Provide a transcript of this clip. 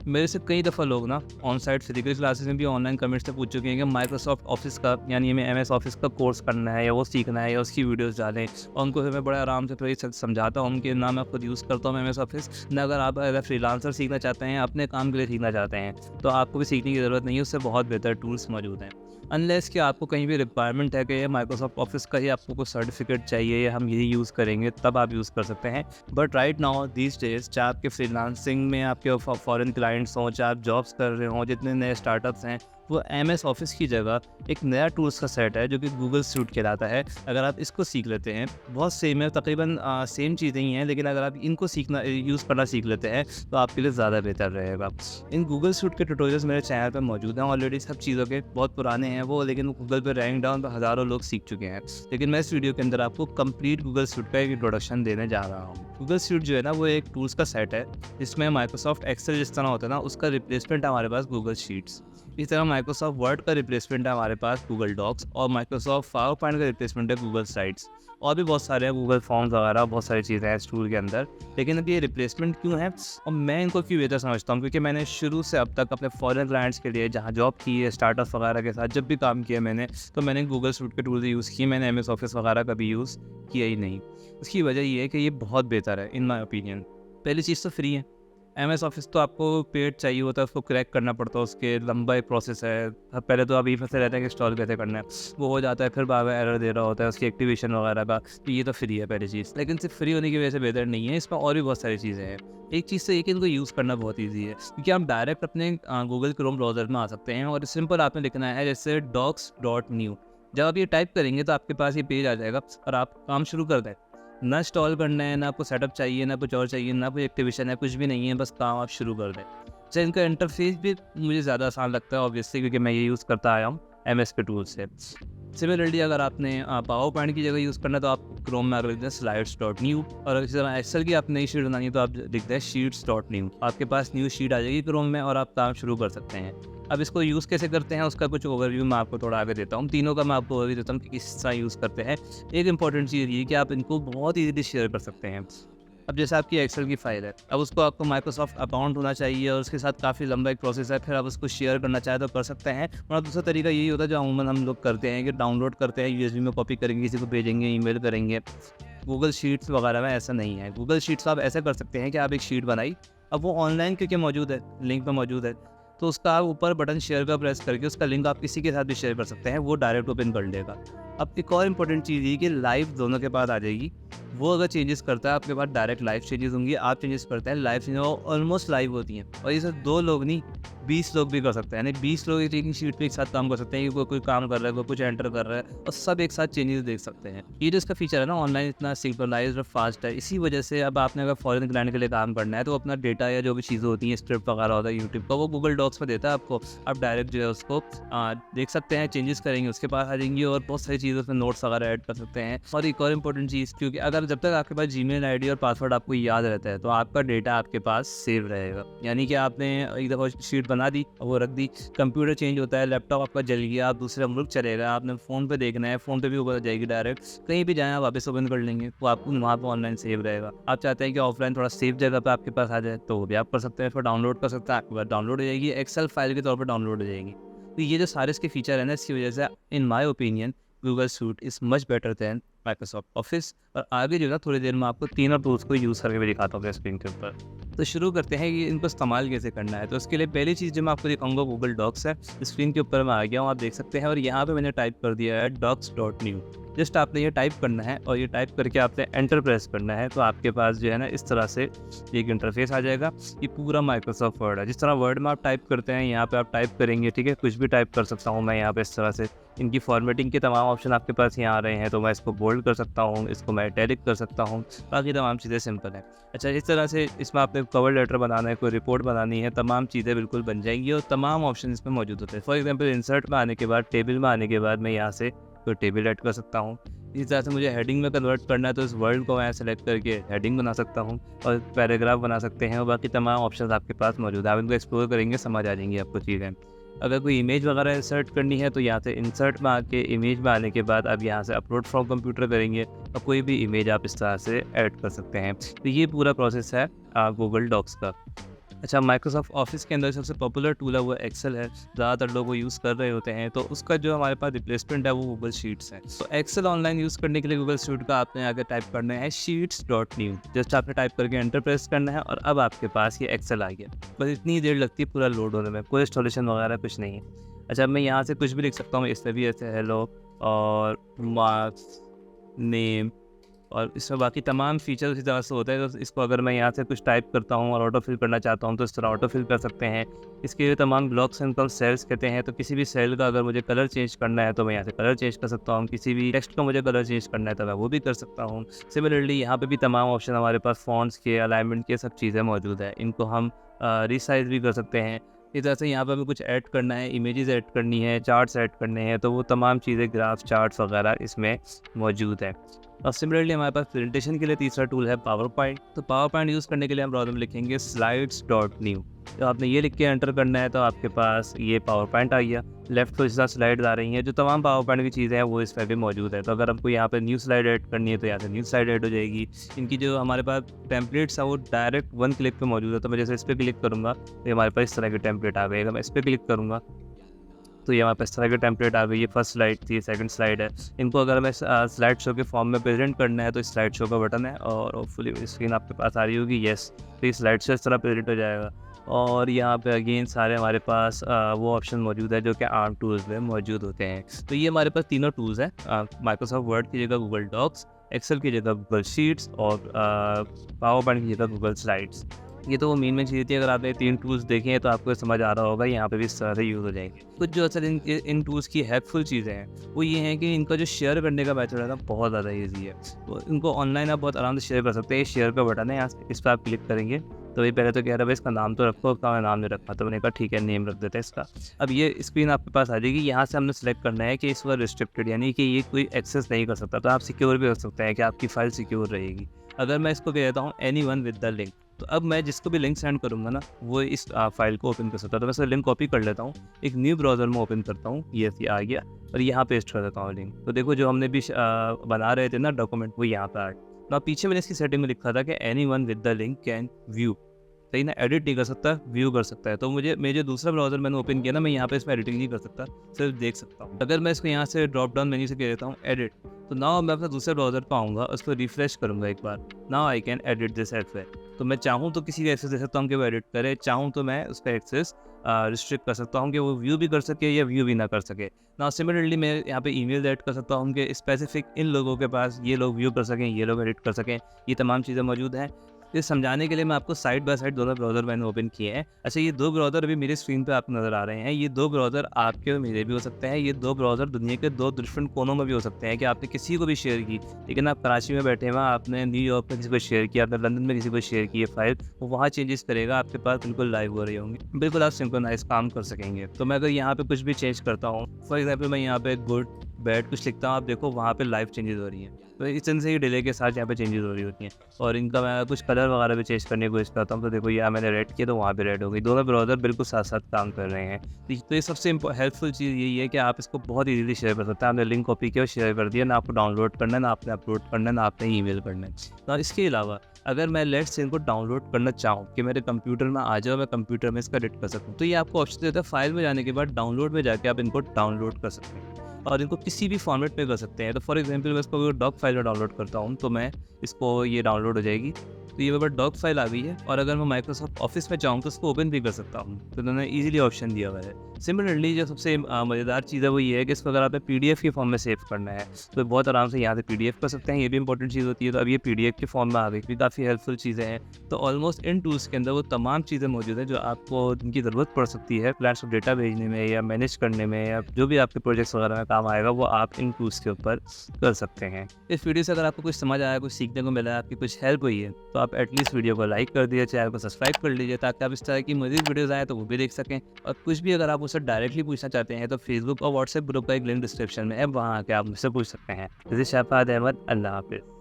मेरे से कई दफ़ा लोग ना ऑन साइट फिजिकल क्लासेस में भी ऑनलाइन कमेंट्स से पूछ चुके हैं कि माइक्रोसॉफ्ट ऑफिस का यानी हमें एमएस ऑफिस का कोर्स करना है या वो सीखना है या उसकी वीडियोस डालें। और उनको फिर मैं बड़े आराम से फिर समझाता हूँ कि ना मैं खुद यूज़ करता हूँ एमएस ऑफिस, ना अगर फ्रीलांसर सीखना चाहते हैं, अपने काम के लिए सीखना चाहते हैं, तो आपको भी सीखने की ज़रूरत नहीं है। उससे बहुत बेहतर टूल्स मौजूद हैं। अनलेस कि आपको कहीं भी रिक्वायरमेंट है कि ये माइक्रोसॉफ्ट ऑफिस का ही आपको कोई सर्टिफिकेट चाहिए या हम यही यूज़ करेंगे, तब आप यूज़ कर सकते हैं। But right now these days, चाहे आपके फ्रीलांसिंग में आपके फॉरेन क्लाइंट्स हों, चाहे आप जॉब्स कर रहे हों, जितने नए स्टार्टअप्स हैं, वो एमएस ऑफिस की जगह एक नया टूल्स का सेट है जो कि गूगल सूट कहलाता है। अगर आप इसको सीख लेते हैं, बहुत सेम है, तकरीबन सेम चीज़ें ही हैं, लेकिन अगर आप इनको सीखना यूज़ करना सीख लेते हैं तो आपके लिए ज़्यादा बेहतर रहेगा। इन गूगल सूट के ट्यूटोरियल्स मेरे चैनल पर मौजूद हैं ऑलरेडी। सब चीज़ों के बहुत पुराने हैं वो, लेकिन गूगल पर रैंक डाउन पर हज़ारों लोग सीख चुके हैं। लेकिन मैं इस वीडियो के अंदर आपको कंप्लीट गूगल सूट का एक इंट्रोडक्शन देने जा रहा हूँ। गूगल सूट जो है ना, वो एक टूल्स का सेट है जिसमें माइक्रोसॉफ्ट एक्सेल जिस तरह होता है ना, उसका रिप्लेसमेंट है हमारे पास गूगल शीट्स। इस तरह माइक्रोसॉफ्ट वर्ड का रिप्लेसमेंट है हमारे पास गूगल डॉक्स, और माइक्रोसॉफ्ट पावर पॉइंट का रिप्लेसमेंट है गूगल स्लाइड्स। और भी बहुत सारे हैं, गूगल फॉर्म्स वगैरह, बहुत सारी चीज़ें हैं इस टूल के अंदर। लेकिन अब ये रिप्लेसमेंट क्यों है और मैं इनको क्यों बेहतर समझता हूँ, क्योंकि मैंने शुरू से अब तक अपने फॉरेन क्लाइंट्स के लिए जहाँ जॉब की है, स्टार्टअप वगैरह के साथ जब भी काम किया मैंने, तो मैंने गूगल सूट के टूल्स यूज़ किए। मैंने एमएस ऑफिस वगैरह कभी यूज़ किया ही नहीं। उसकी वजह ये है कि ये बहुत बेहतर है इन माई ओपिनियन। पहली चीज़ तो फ्री है। एमएस ऑफिस तो आपको पेड चाहिए होता है, उसको क्रैक करना पड़ता है, उसके लंबा एक प्रोसेस है। पहले तो आप ये फंसे रहते हैं कि इंस्टॉल कैसे करना है, वो हो जाता है, फिर बार बार एरर दे रहा होता है उसकी एक्टिवेशन वगैरह का। तो ये तो फ्री है पहली चीज़, लेकिन सिर्फ फ्री होने की वजह से बेहतर नहीं है, इसमें और भी बहुत सारी चीज़ें हैं। एक चीज़ तो ये कि इनको यूज़ करना बहुत ईजी है, क्योंकि आप डायरेक्ट अपने गूगल क्रोम ब्राउज़र में आ सकते हैं और सिंपल आपने लिखना है जैसे docs.new। जब आप ये टाइप करेंगे तो आपके पास ये पेज आ जाएगा और आप काम शुरू कर दें। ना इंस्टॉल करना है, ना आपको सेटअप चाहिए, ना कुछ और चाहिए, ना कोई एक्टिवेशन है, कुछ भी नहीं है, बस काम आप शुरू कर दें। अच्छा, इनका इंटरफेस भी मुझे ज़्यादा आसान लगता है ऑब्वियसली, क्योंकि मैं ये यूज़ करता आया हूँ एमएस के टूल से। सिमिलरली अगर आपने पावर पॉइंट की जगह यूज़ करना है तो आप क्रोम में आकर लिखते हैं slides.new, और इसी तरह एक्सेल की आप नई शीट बनानी है तो आप लिखते हैं sheets.new। आपके पास न्यू शीट आ जाएगी क्रोम में और आप काम शुरू कर सकते हैं। अब इसको यूज़ कैसे करते हैं उसका कुछ ओवरव्यू मैं आपको थोड़ा आगे देता हूँ। तीनों का मैं आपको ओवरव्यू देता हूँ कि किस तरह यूज़ करते हैं। एक इंपॉर्टेंट चीज़ ये है कि आप इनको बहुत ईज़िली शेयर कर सकते हैं। अब जैसे आपकी एक्सेल की फ़ाइल है, अब उसको आपको माइक्रोसॉफ्ट अकाउंट होना चाहिए और उसके साथ काफ़ी लंबा एक प्रोसेस है, फिर आप उसको शेयर करना चाहें तो कर सकते हैं। और दूसरा तरीका यही होता है जो अमूमन हम लोग करते हैं कि डाउनलोड करते हैं, यूएसबी में कॉपी करेंगे, किसी को भेजेंगे, ईमेल करेंगे। गूगल शीट्स वगैरह में ऐसा नहीं है। गूगल शीट्स आप ऐसा कर सकते हैं कि आप एक शीट बनाई, अब वो ऑनलाइन क्योंकि मौजूद है, लिंक पे मौजूद है, तो उसका आप ऊपर बटन शेयर का प्रेस करके उसका लिंक आप किसी के साथ भी शेयर कर सकते हैं, वो डायरेक्ट ओपन कर लेगा। अब एक और इम्पोर्टेंट चीज़ ये कि लाइव दोनों के पास आ जाएगी। वो अगर चेंजेस करता है आपके पास डायरेक्ट लाइव चेंजेस होंगी, आप चेंजेस करते हैं लाइव चेंजेस ऑलमोस्ट लाइव होती हैं। और ये सिर्फ 2 लोग नहीं, 20 लोग भी कर सकते हैं, यानी 20 लोग एक ही शीट पे एक साथ काम कर सकते हैं कि कोई काम कर रहा है, कोई कुछ एंटर कर रहा है और सब एक साथ चेंजेस देख सकते हैं। ये जो इसका फीचर है ना ऑनलाइन, इतना सिंक्रोनाइज्ड और फास्ट है। इसी वजह से अब आपने अगर फॉरेन क्लाइंट के लिए काम करना है तो अपना डेटा या जो भी चीज़ें होती हैं, स्क्रिप्ट वगैरह होता है यूट्यूब का, वो गूगल डॉक्स में देता है आपको। आप डायरेक्ट जो है उसको देख सकते हैं, चेंजेस करेंगे उसके पास आ जाएंगी और बहुत सारी चीज़ें उसमें नोट्स वगैरह ऐड कर सकते हैं। और एक और इम्पोर्टेंट चीज़, क्योंकि अगर जब तक आपके पास जीमेल आईडी और पासवर्ड आपको याद रहता है तो आपका डेटा आपके पास सेव रहेगा। यानी कि आपने एक दफ़ा शीट बना दी और वो रख दी, कंप्यूटर चेंज होता है, लैपटॉप आपका जल गया, आप दूसरे मुल्क चलेगा, आपने फ़ोन पे देखना है, फ़ोन पे भी ऊपर जाएगी डायरेक्ट, कहीं भी जाएँ आप वापस ओपन कर लेंगे, वो आपको वहाँ पे ऑनलाइन सेव रहेगा। आप चाहते हैं कि ऑफलाइन थोड़ा सेफ जगह पे आपके पास आ जाए तो वो भी आप कर सकते हैं, फिर डाउनलोड कर सकते हैं, आपके पास डाउनलोड हो जाएगी, एक्सेल फाइल के तौर पर डाउनलोड हो जाएगी। तो ये जो सारे इसके फीचर है ना, इसकी वजह से इन my opinion Google suit is much better than Microsoft office. और आगे जो है ना, थोड़ी देर में आपको तीनों टूल्स को यूज़ करके भी दिखाता हूँ स्क्रीन के ऊपर। तो शुरू करते हैं कि इनको इस्तेमाल कैसे करना है। तो उसके लिए पहली चीज़ जो मैं आपको दिखाऊंगा गूगल डॉक्स है। स्क्रीन के ऊपर मैं आ गया हूँ, आप देख सकते हैं, और यहाँ पे मैंने टाइप कर दिया है docs.new। जस्ट आपने ये टाइप करना है और ये टाइप करके आपने एंटर प्रेस करना है, तो आपके पास जो है ना इस तरह से एक इंटरफेस आ जाएगा। ये पूरा माइक्रोसॉफ्ट वर्ड है। जिस तरह वर्ड में आप टाइप करते हैं यहाँ पे आप टाइप करेंगे, ठीक है, कुछ भी टाइप कर सकता हूँ मैं यहाँ पे इस तरह से। इनकी फॉर्मेटिंग के तमाम ऑप्शन आपके पास यहाँ आ रहे हैं, तो मैं इसको बोल्ड कर सकता हूँ, इसको मैं इटैलिक कर सकता हूँ, बाकी तमाम चीज़ें सिंपल है। अच्छा, इस तरह से इसमें आपने कवर लेटर बनाना है, कोई रिपोर्ट बनानी है, तमाम चीज़ें बिल्कुल बन जाएंगी और तमाम ऑप्शन इसमें मौजूद होते हैं। फॉर एग्जाम्पल इंसर्ट में आने के बाद, टेबल में आने के बाद मैं यहाँ से कोई टेबल ऐड कर सकता हूँ। इस तरह से मुझे हेडिंग में कन्वर्ट करना है तो इस वर्ड को मैं सेलेक्ट करके हेडिंग बना सकता हूँ और पैराग्राफ बना सकते हैं, और बाकी तमाम ऑप्शंस आपके पास मौजूद है। आप इनको एक्सप्लोर करेंगे, समझ आ जाएंगी आपको चीज़ें। अगर कोई इमेज वगैरह इंसर्ट करनी है तो यहाँ से इंसर्ट में आके इमेज में आने के बाद अब यहाँ से अपलोड फ्रॉम कंप्यूटर करेंगे और कोई भी इमेज आप इस तरह से ऐड कर सकते हैं। तो ये पूरा प्रोसेस है गूगल डॉक्स का। अच्छा, माइक्रोसॉफ्ट ऑफिस के अंदर सबसे पॉपुलर टूल है वो एक्सेल है, ज़्यादातर लोग वो यूज़ कर रहे होते हैं, तो उसका जो हमारे पास रिप्लेसमेंट है वो गूगल शीट्स है। तो एक्सेल ऑनलाइन यूज़ करने के लिए गूगल शीट का आपने आगे टाइप करना है sheets.new, जस्ट आपने टाइप करके एंटर प्रेस करना है और अब आपके पास ये एक्सेल आ गया। बस इतनी देर लगती है पूरा लोड होने में, कोई इंस्टॉलेशन वगैरह कुछ नहीं है। अच्छा, मैं यहाँ से कुछ भी लिख सकता हूँ, इसमें भी ऐसे हेलो और मार्क्स, नेम, और इसमें बाकी तमाम फीचर्स इसी तरह से होते हैं। तो इसको अगर मैं यहाँ से कुछ टाइप करता हूँ और ऑटो फिल करना चाहता हूँ तो इस तरह ऑटो फिल कर सकते हैं। इसके लिए तमाम ब्लॉक्स इनको हम सेल्स कहते हैं, तो किसी भी सेल का अगर मुझे कलर चेंज करना है तो मैं यहाँ से कलर चेंज कर सकता हूँ, किसी भी टेक्स्ट का मुझे कलर चेंज करना है तो मैं वो भी कर सकता हूँ। सिमिलरली यहाँ पे भी तमाम ऑप्शन हमारे पास फ़ॉन्ट्स के, अलाइनमेंट के, सब चीज़ें मौजूद है। इनको हम रिसाइज़ भी कर सकते हैं। इस तरह से यहाँ पे हमें कुछ ऐड करना है, इमेजेस ऐड करनी है, चार्ट्स ऐड करने हैं, तो वो तमाम चीज़ें, ग्राफ, चार्ट्स वगैरह इसमें मौजूद है। और सिमिलरली हमारे पास प्रेजेंटेशन के लिए तीसरा टूल है पावर पॉइंट। तो पावर पॉइंट यूज़ करने के लिए हम ब्राउज़र में लिखेंगे slides.new। तो आपने ये लिख के एंटर करना है तो आपके पास ये पावर पॉइंट आ गया। लेफ्ट को जिस तरह स्लाइड्स आ रही हैं, जो तमाम पावर पॉइंट की चीज़ें हैं वो इसमें भी मौजूद है। तो अगर हमको यहाँ पे न्यू स्लाइड ऐड करनी है तो यहाँ से न्यू स्लाइड ऐड हो जाएगी। इनकी जो हमारे पास टेम्पलेट्स है वो डायरेक्ट वन क्लिक पे मौजूद है। तो मैं जैसे इस पर क्लिक करूँगा तो ये हमारे पास इस तरह के टेम्पलेट आ गए। अगर मैं इस पर क्लिक करूँगा तो ये हमारे पास इस तरह के टेम्पलेट आ गई। ये फर्स्ट स्लाइड थी, सेकंड स्लाइड है। इनको अगर हमें स्लाइड शो के फॉर्म में प्रेजेंट करना है तो स्लाइड शो का बटन है और होपफुली स्क्रीन आपके पास आ रही होगी। येस, तो ये स्लाइड शो इस तरह प्रेजेंट हो जाएगा। और यहाँ पे अगेन सारे हमारे पास वो ऑप्शन मौजूद है जो कि आर्म टूल्स में मौजूद होते हैं। तो ये हमारे पास तीनों टूल्स हैं, माइक्रोसॉफ्ट वर्ड की जगह गूगल डॉक्स, एक्सेल की जगह गूगल शीट्स और पावर पॉइंट की जगह गूगल स्लाइड्स। ये तो वो मेन चीज़ थी। अगर आपने 3 टूल्स देखे हैं तो आपको समझ आ रहा होगा, यहाँ पे भी सारे यूज़ हो जाएंगे। कुछ जो असल इन टूल्स की हेल्पफुल चीज़ें हैं वो ये हैं कि इनका जो शेयर करने का मेथड है ना बहुत ज़्यादा ईजी है। तो इनको ऑनलाइन आप बहुत आराम से शेयर कर सकते हैं। शेयर का बटन है, यहाँ से इस पर आप क्लिक करेंगे तो ये पहले तो कह रहा है भाई इसका नाम तो रखो, उसका मैं नाम नहीं रखा, तो मैंने कहा ठीक है नेम रख देते हैं इसका। अब ये स्क्रीन आपके पास आ जाएगी। यहाँ से हमने सेलेक्ट करना है कि इस पर रिस्ट्रिक्टेड, यानी कि ये कोई एक्सेस नहीं कर सकता। तो आप सिक्योर भी हो सकते हैं कि आपकी फाइल सिक्योर रहेगी। अगर मैं इसको कह देता हूँ एनीवन विद द लिंक, तो अब मैं जिसको भी लिंक सेंड करूँगा ना वो इस फाइल को ओपन कर सकता है। तो मैं इसका लिंक कॉपी कर लेता हूँ, एक न्यू ब्राउज़र में ओपन करता हूँ, ये आ गया और यहाँ पेस्ट कर देता हूँ लिंक। तो देखो जो हमने भी बना रहे थे ना डॉक्यूमेंट, वो यहाँ पे आ गया ना। पीछे मैंने इसकी सेटिंग में लिखा था कि anyone with the link can view, सही ना, एडिट नहीं कर सकता, व्यू कर सकता है। तो मुझे जो दूसरा ब्राउज़र मैंने ओपन किया ना, मैं यहाँ पे इसमें एडिटिंग नहीं कर सकता, सिर्फ देख सकता हूँ। अगर मैं इसको यहाँ से ड्रॉप डाउन मेन्यू से कह देता हूँ एडिट, तो नाउ मैं अपना दूसरे ब्राउज़र पर आऊँगा, उसको रिफ्रेश करूँगा एक बार। Now I can edit this elsewhere. तो मैं चाहूँ तो किसी का एक्सेस दे सकता हूँ कि वो एडिट करे, चाहूँ तो मैं उसका एक्सेस रिस्ट्रिक्ट कर सकता हूँ कि वो व्यू भी कर सके या व्यू भी ना कर सके। नाउ सिमिलरली मैं यहाँ पे ईमेल ऐड कर सकता हूँ कि स्पेसिफिक इन लोगों के पास ये लोग व्यू कर सकें, ये लोग एडिट कर सकें। ये तमाम चीज़ें मौजूद हैं। ये समझाने के लिए मैं आपको साइड बाय साइड दोनों ब्राउज़र मैंने ओपन किए हैं। अच्छा, ये 2 ब्राउज़र अभी मेरी स्क्रीन पे आपको नज़र आ रहे हैं। ये 2 ब्राउज़र आपके और मेरे भी हो सकते हैं। ये 2 ब्राउज़र दुनिया के 2 डिफरेंट कोनों में भी हो सकते हैं कि आपने किसी को भी शेयर की, लेकिन आप कराची में बैठे हुए, आपने न्यूयॉर्क में किसी को शेयर किया, आपने लंदन में किसी को शेयर की है फाइल, वो वहाँ चेंजेस करेगा, आपके पास बिल्कुल लाइव हो रही होंगी। बिल्कुल आप सिंक्रोनाइज़ काम कर सकेंगे। तो मैं अगर यहाँ पे कुछ भी चेंज करता हूँ, फॉर एग्जाम्पल मैं यहाँ पे गुड बैड कुछ लिखता हूँ, आप देखो वहाँ पे लाइव चेंजेस हो रही हैं। तो इस तरह से ही डिले के साथ यहाँ पे चेंजेस हो रही होती हैं। और इनका मैं कुछ कलर वगैरह भी चेंज करने की कोशिश करता हूँ, तो देखो यहाँ मैंने रेड किया तो वहाँ पे रेड हो गई। दोनों ब्राउज़र बिल्कुल साथ साथ काम कर रहे हैं। तो ये सबसे हेल्पफुल चीज़ यही है कि आप इसको बहुत ईजीली शेयर कर सकते हैं। आपने लिंक कॉपी किया और शेयर कर दिया, ना आपको डाउनलोड करना है, ना आपने अपलोड करना है, ना आपने ईमेल करना है। तो इसके अलावा अगर मैं लेट्स से इनको डाउनलोड करना चाहूँ कि मेरे कंप्यूटर में आ जाओ, मैं कंप्यूटर में इसका एडिट कर सकूँ, तो ये आपको ऑप्शन देता है। फाइल में जाने के बाद डाउनलोड में जाके आप इनको डाउनलोड कर सकते हैं और इनको किसी भी फॉर्मेट में कर सकते हैं। तो फॉर एग्जांपल मैं इसको डॉक फाइल में डाउनलोड करता हूँ तो मैं इसको ये डाउनलोड हो जाएगी। तो ये मेरे पास डॉक फाइल आ गई है और अगर मैं माइक्रोसॉफ्ट ऑफिस में चाहूँ तो उसको ओपन भी कर सकता हूँ। तो उन्होंने ईजिली ऑप्शन दिया हुआ है। सिमिलरली जो सबसे मज़ेदार चीज़ है वो ये है कि इसको अगर आपने PDF के फॉर्म में सेव करना है तो बहुत आराम से यहाँ से PDF कर सकते हैं। ये भी इंपॉर्टेंट चीज़ होती है। तो अब ये PDF के फॉर्म में आ गई, भी काफ़ी हेल्पफुल चीज़ें हैं। तो ऑलमोस्ट इन टूल्स के अंदर वो तमाम चीज़ें मौजूद हैं जो आपको जिनकी ज़रूरत पड़ सकती है प्लान्स ऑफ डेटा भेजने में या मैनेज करने में या जो भी आपके प्रोजेक्ट्स वगैरह में काम आएगा, वो आप इन टूल्स के ऊपर कर सकते हैं। इस वीडियो से अगर आपको कुछ समझ आया, कुछ सीखने को मिला है, आपकी कुछ हेल्प हुई है, तो आप एटलीस्ट वीडियो को लाइक कर दिए, चैनल को सब्सक्राइब कर लीजिए ताकि आप इस तरह की मज़ीद वीडियोज़ आए तो वो भी देख सकें। और कुछ भी अगर आप मुझसे डायरेक्टली पूछना चाहते हैं तो फेसबुक और व्हाट्सएप ग्रुप का एक लिंक डिस्क्रिप्शन में है, वहाँ आके आप मुझसे पूछ सकते हैं। This is Shafat Ahmad. अल्लाह हाफिज़।